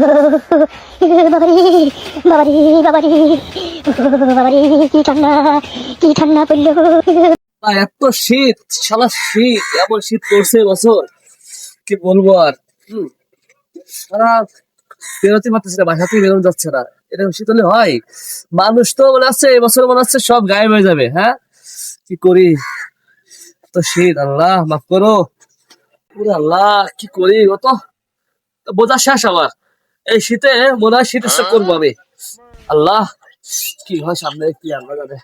বাবারে বাবারে বাবারে বাবারে, কি ঠান্ডা পড়লো। এত শীত, শালা শীত, এমন শীত পড়ছে এবছর কি বলবো আর। সারা বেরোতে পারতেছে না, বাসা থেকে বেরোনো যাচ্ছে না। এরকম শীত হলে হয়? মানুষ তো মনে হচ্ছে এবছর মনে হচ্ছে সব গায়েব হয়ে যাবে। হ্যাঁ, কি করি, তো শীত, আল্লাহ মাফ করো। পুরো আল্লাহ, কি করি, তো বোঝা শেষ আমার। এই শীতে মনে হয় শীত স্ট্রোক করবো আমি। আল্লাহ, কি হয় সামনে, কি আল্লাহ জানে।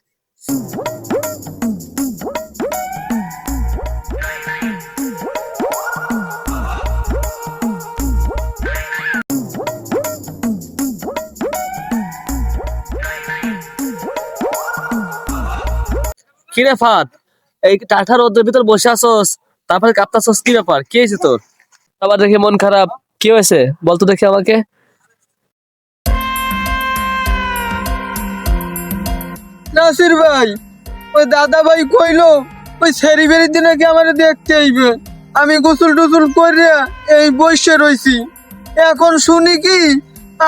কিরে ফাত, এই টাঠার রোদের ভিতর বসে আছোস, তারপরে কাঁপতাছোস, কি ব্যাপার, কি হয়েছে তোর? আবার দেখে মন খারাপ, কি হয়েছে বলতো দেখি আমাকে। নাসির ভাই, ওই দাদা ভাই কইলো ওই সেরি বেরির দিনে কি আমার দেখতে আইবে। আমি গোসল টোসল করে এই বসে রইছি, এখন শুনি কি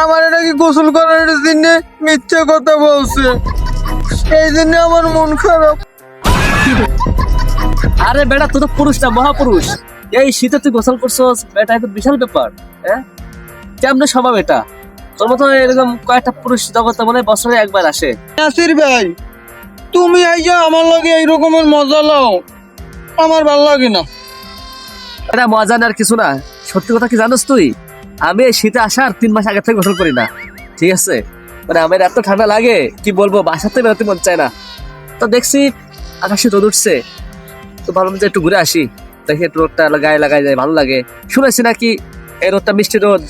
আমার নাকি গোসল করার জন্য মিথ্যে কথা বলছে। এই জন্য আমার মন খারাপ। আরে বেটা, তুই তো পুরুষ না, মহাপুরুষ। এই শীতে তুই গোসল করছস, এটা একটা বিশাল ব্যাপার। হ্যাঁ, কেমনে সম্ভব এটা? তোর মতো এরকম কয়েকটা পুরুষ জগতে মনে হয় বছরে একবার আসে। নাসির ভাই, তুমি আইজা আমার লগে এই রকমের মজা লাও, আমার ভাল লাগে না। এটা মজা নেওয়ার কিছু না। সত্যি কথা কি জানোস তুই, আমি এই শীতে আসার 3 মাস আগে থেকে গোসল করি না, ঠিক আছে? মানে আমার এত ঠান্ডা লাগে কি বলবো, বাসাতে বেরোতে মন চায় না। তো দেখছি আকাশে রোদ উঠছে, তো ভাবলাম যে একটু ঘুরে আসি, দেখি একটু রোদটা গায়ে লাগাই যায়, ভালো লাগে। শুনেছি নাকি এই রোদটা মিষ্টি রোদ।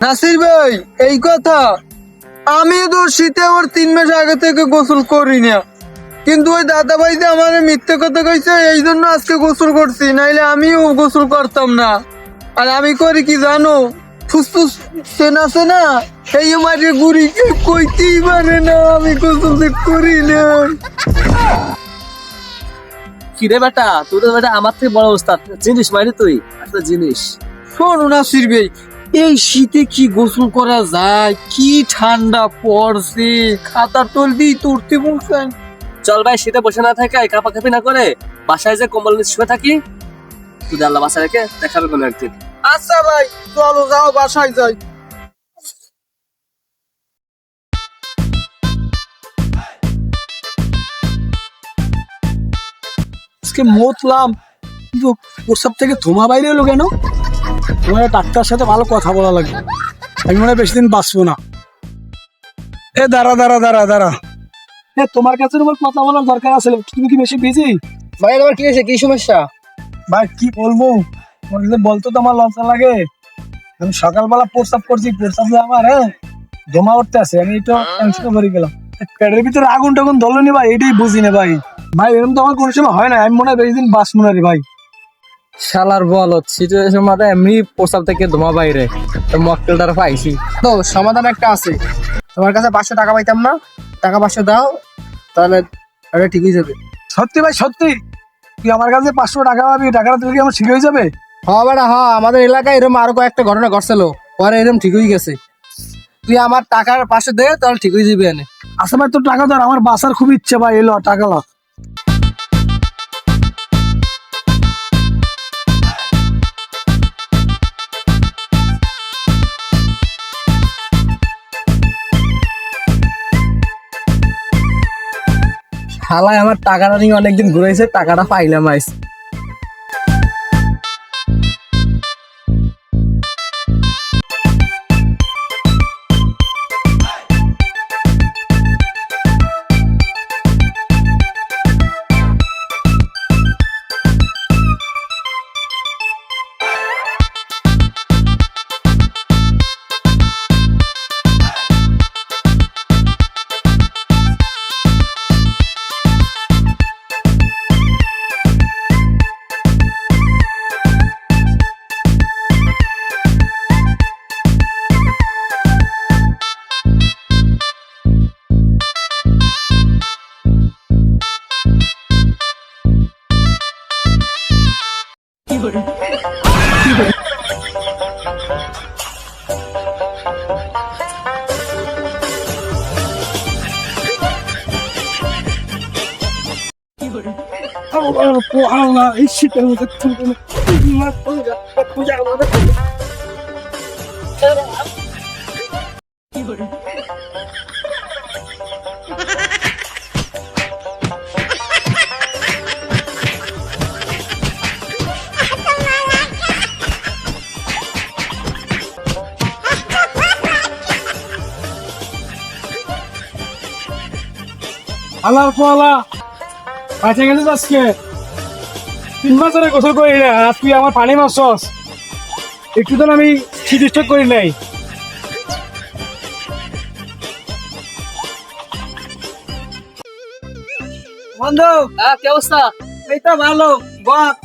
নাসির ভাই, এই কথা আমি তো শীতে আমার 3 মাস আগে থেকে গোসল করি না, কিন্তু ওই দাদা ভাই যে আমার মিথ্যে কথা কইছে, এই জন্য আজকে গোসল করছি, নাইলে আমিও গোসল করতাম না। আর আমি করি কি জানো, ফুসফুস সেনা সেনা এই মাঝে গুড়ি কইতেই পারে না আমি গোসল যে করি না। কিরে বেটা, তুই তো বেটা আমার থেকে বড় অবস্থা জিনিস, মানে তুই একটা জিনিস। শোনো নাসির ভাই, এই শীতে কি গোসল করা যায়? কি ঠান্ডা পড়ছে, খাতা তোল দিয়ে তুলতে বলছেন। চল ভাই, শীতে বসে না থাকে, কাঁপাকাঁপি না করে বাসায় যে কম্বল নিয়ে শুয়ে থাকি, তুই আল্লাহ বাসায় রেখে দেখাবে কোনো একদিন। আচ্ছা ভাই, চলো যাও বাসায় যাই। আজকে মতলাম, কিন্তু প্রস্রাব থেকে ধোঁয়া বাইরে এলো কেন? তোমার ডাক্তার সাথে ভালো কথা বলা লাগবে, আমি মনে হয় বেশি দিন বাঁচবো না। এ দাঁড়া দাঁড়া দাঁড়া দাঁড়া, তোমার কাছে তোমার কথা বলার দরকার আছে, তুমি কি বেশি বিজি? ভাই আমার কি হয়েছে, কি সমস্যা? ভাই কি বলবো, বলতো তো আমার লজ্জা লাগে। আমি সকালবেলা প্রস্রাব করছি, প্রস্রাব দিয়ে আমার জমা উঠতে আছে, আমি একটু টেনশনে ভরে গেলাম। পেটের ভিতরে আগুন টাগুন ধরলো ভাই, এটাই বুঝি না ভাই। ভাই এরকম তো আমার কোনো সময় হয় না, আমি মনে হয় বেশি দিন বাঁচবো না রে ভাই। শালার বল, সিচুয়েশন মাথায় এমনি প্রস্তাব থেকে ধোঁয়া বাইরে, তো মকটেলটার পাইছি। তো সমাধান একটা আছে, তোমার কাছে 500 টাকা পাইতাম না, টাকা 500 দাও, তাহলে এটা ঠিক হয়ে যাবে। সত্যি ভাই সত্যি? তুই আমার কাছে 500 টাকা পাবি, টাকাটা তুই কি আমার ঠিক হয়ে যাবে? হ্যাঁ বেটা হ্যাঁ, আমাদের এলাকায় এরকম আরো কয়েকটা ঘটনা ঘটছিল, পরে এরকম ঠিক হয়ে গেছে। তুই আমার টাকার 500 দে, তাহলে ঠিক হয়ে যাবে এনে। আচ্ছা ভাই, তোর টাকা ধর, আমার বাসার খুব ইচ্ছে ভাই, এলো টাকা লা। শালায় আমার টাকাটা নিয়ে অনেকদিন ঘুরাইছে, টাকাটা পাইলাম আইস। আল্লাহ এই শীতের মধ্যে আল্লাহ পোয়ালা বাঁচে গেছিস আজকে 3 মাস ধরে গোসল করি না আজ তুই আমার পানি মারছস একটু তো আমি শীত স্টক করি নাই বন্ধু কি অবস্থা? এই তো ভালো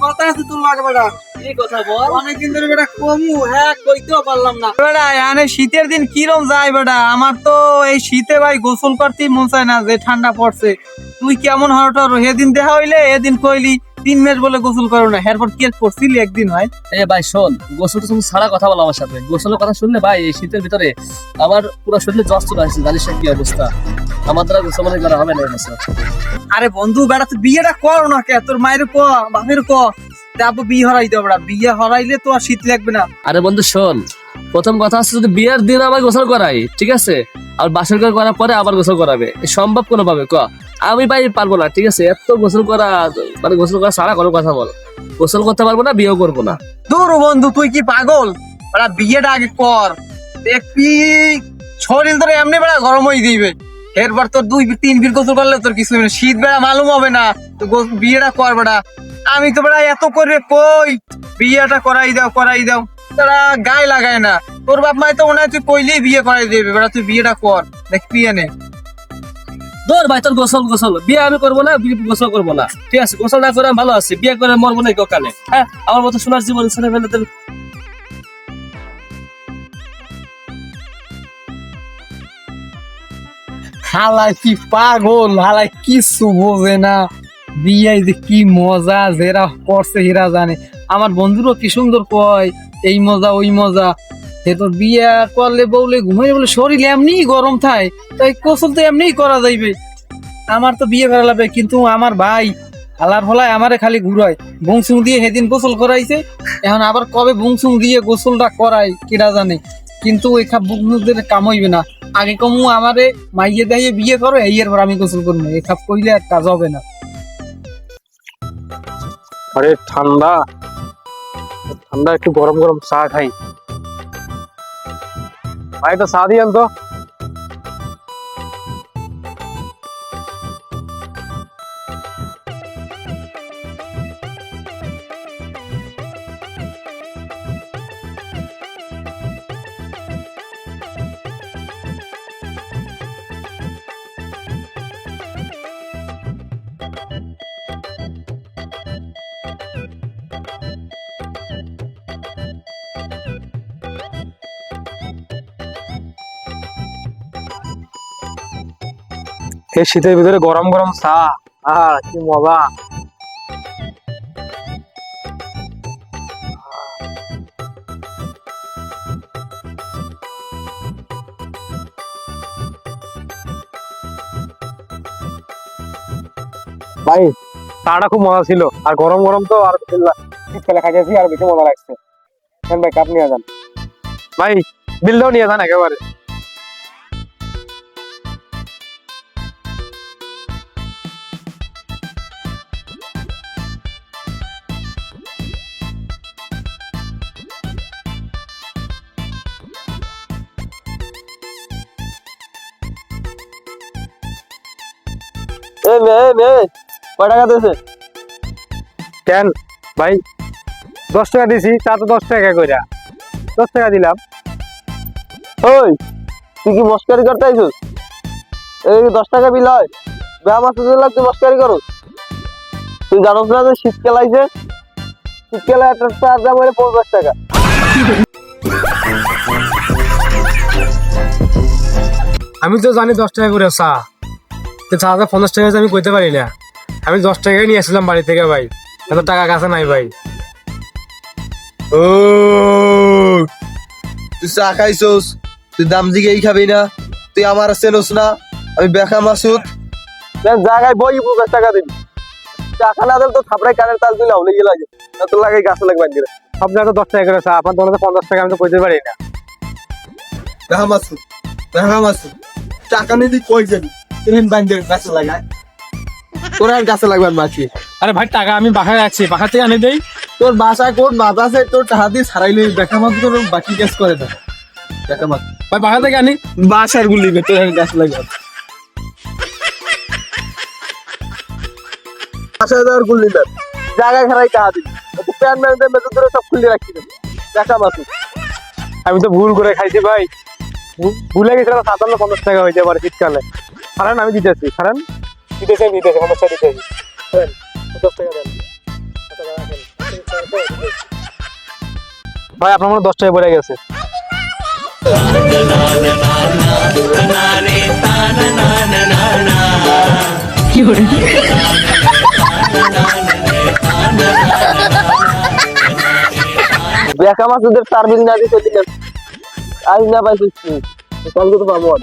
কথা আছে তোর লাগে বেটা কি কথা বল। অনেকদিন ধরে বেটা কমু হ্যাঁ কইতেও পারলাম না বেটা এখানে শীতের দিন কিরম যায় বেটা আমার তো এই শীতে ভাই গোসল করতেই মন চায় না যে ঠান্ডা পড়ছে তুই কেমন হঠাৎ সেদিন দেখা হইলে এদিন কইলি 3 মাস বলে গোসল করো না এরপর কি করছিলি একদিন ভাই এ ভাই শোন, গোসল তুমি ছাড়া কথা বলো আমার সাথে। গোসলের কথা শুনলে ভাই এই শীতের ভিতরে আমার পুরো শরীরে জ্বর চলে আসছে, জানিস না কি অবস্থা। আমার দ্বারা গোসল মনে করা হবে না এই বছর। আরে বন্ধু বেটা তুই বিয়েটা কর না কে তোর মায়ের ক বাপের ক তারপর বিয়ে হরাই দেবো বেটা বিয়ে হরাইলে তো আর শীত লাগবে না আরে বন্ধু শোন, প্রথম কথা হচ্ছে যদি বিয়ের দিন আবার গোসল করাই ঠিক আছে, আর বাসর ঘর করার পরে আবার গোসল করাবে এ সম্ভব কোনো ভাবে ক? আমি ভাই পারবো না ঠিক আছে, এত গোসল করা মানে গোসল করা ছাড়া কোনো কথা বল। গোসল করতে পারবো না, বিয়েও করবো না। দূর বন্ধু তুই কি পাগল বেটা বিয়েটা আগে কর দেখবি শরীর তোর এমনি বেড়া গরম হয়ে দিবে এরপর তোর 2-3 বির গোসল করলে তোর কিছু হবে না শীত বেড়া মালুম হবে না তো বিয়েটা কর বেটা আমি তো বেড়া এত করে কই বিয়েটা করাই দাও তারা গায়ে লাগায় না তোর বাপ মাই তো মনে হয় তুই কইলেই বিয়ে করাই দেবে বেড়া তুই বিয়েটা কর দেখবি এনে ধর ভাই তোর গোসল বিয়ে আমি করবো না, গোসল করবো না ঠিক আছে। গোসল না করে আমি ভালো আছি, বিয়ে করে মরবো না কানে। হ্যাঁ আমার মতো সোনার জীবন ছেলে ফেলে হালাই কি পাগল হালাই কিছু বোঝে না বিয়ে যে কি মজা যেরা করছে হেরা জানে আমার বন্ধুরও কি সুন্দর কয় এই মজা ওই মজা সে তোর বিয়ে করলে বউলে ঘুমাই বলে শরীর এমনি গরম থাকে তাই গোসল তো এমনি করা যাইবে আমার তো বিয়ে করা লাগবে কিন্তু আমার ভাই হালার ফলায় আমারে খালি ঘুরায় বংশুং দিয়ে সেদিন গোসল করাইছে এখন আবার কবে বংশুং দিয়ে গোসলটা করায় কিরা জানে কিন্তু ওই খাপ বুকনুদের কাম হইবে না আগে কমু আমারে মাইয়ে দাইয়ে বিয়ে করো এই এর পর আমি গোসল করবো এই খাপ কইলে আর কাজ হবে না আরে ঠান্ডা ঠান্ডা একটু গরম গরম চা খাই ভাই তো চা দিয়েন তো এই শীতের ভিতরে গরম গরম চা কি মজা ভাই চাটা খুব মজা ছিল আর গরম গরম তো আর শীতকালে খাইতেছি আর বেশি মজা লাগছে ভাই কাপ নিয়ে যান ভাই বিলটাও নিয়ে যান একেবারে কয় টাকা দিয়েছে কেন ভাই 10 টাকা দিছি চা তো 10 টাকা কইরা 10 টাকা দিলাম ওই তুই কি মস্কারি করতে আইছিস এই 10 টাকা বিল হয় ব্যায়াম আছে তুই মস্কারি করো তুই জানোস না যে শীতকাল আইছে শীতকালে একটা চার দাম হলে 50 টাকা আমি তো জানি 10 টাকা করে চা তো চাটা 50 টাকা আমি কইতে পারি না আমি 10 টাকাই নিয়ে আসলাম বাড়ি থেকে ভাই এত টাকা কাছে নাই ভাই ও তুই চা খাইছস তুই দাম জিগেই খাবি না তুই আমার চেনস না আমি বেকা মাসুদ জায়গায় বই 50 টাকা দিবি টাকা না দিলে তো থাপড়ায় কানের তাল দিলে হলে গিয়ে লাগে তো লাগে গাছে লাগবে দিলে আপনার তো 10 টাকা করে চা, আপনার দোকানে 50 টাকা আমি তো কইতে পারি না। দেখা মাসু টাকা নিয়ে তুই কই যাবি তুমি বান্ধে গাছে লাগায় তোর আর গাছে লাগবে মাছি আরে ভাই টাকা আমি বাসায় আছি, বাসা থেকে আনি দেই। তোর বাসায় কোন মাছ আছে তোর টাকা দিয়ে ছাড়াইলে দেখা মাছ তোর বাকি কাজ করে না দেখা মাছ ভাই বাসা থেকে আনি। বাসার গুলি তোর আর গাছ লাগাবে বাসায় যাওয়ার গুলি না জায়গা খারাই টাকা দিবি প্যান ম্যান মেজর ধরে সব খুলে রাখি দেবে দেখা মাছ আমি তো ভুল করে খাইছি ভাই, ভুলে গেছিলাম 57-50 টাকা হইতে পারে শীতকালে। খারান আমি দিতেছি, খারান দিতেছি 50 টাকা দিতেছি। 50 টাকা দেন ভাই, আপনার মনে 10 টাকা পড়ে গেছে। দেখা মাছ ওদের সার্ভিস না দিয়ে চলে গেছে আজ না পাইছিস কালকে তো পাবো আর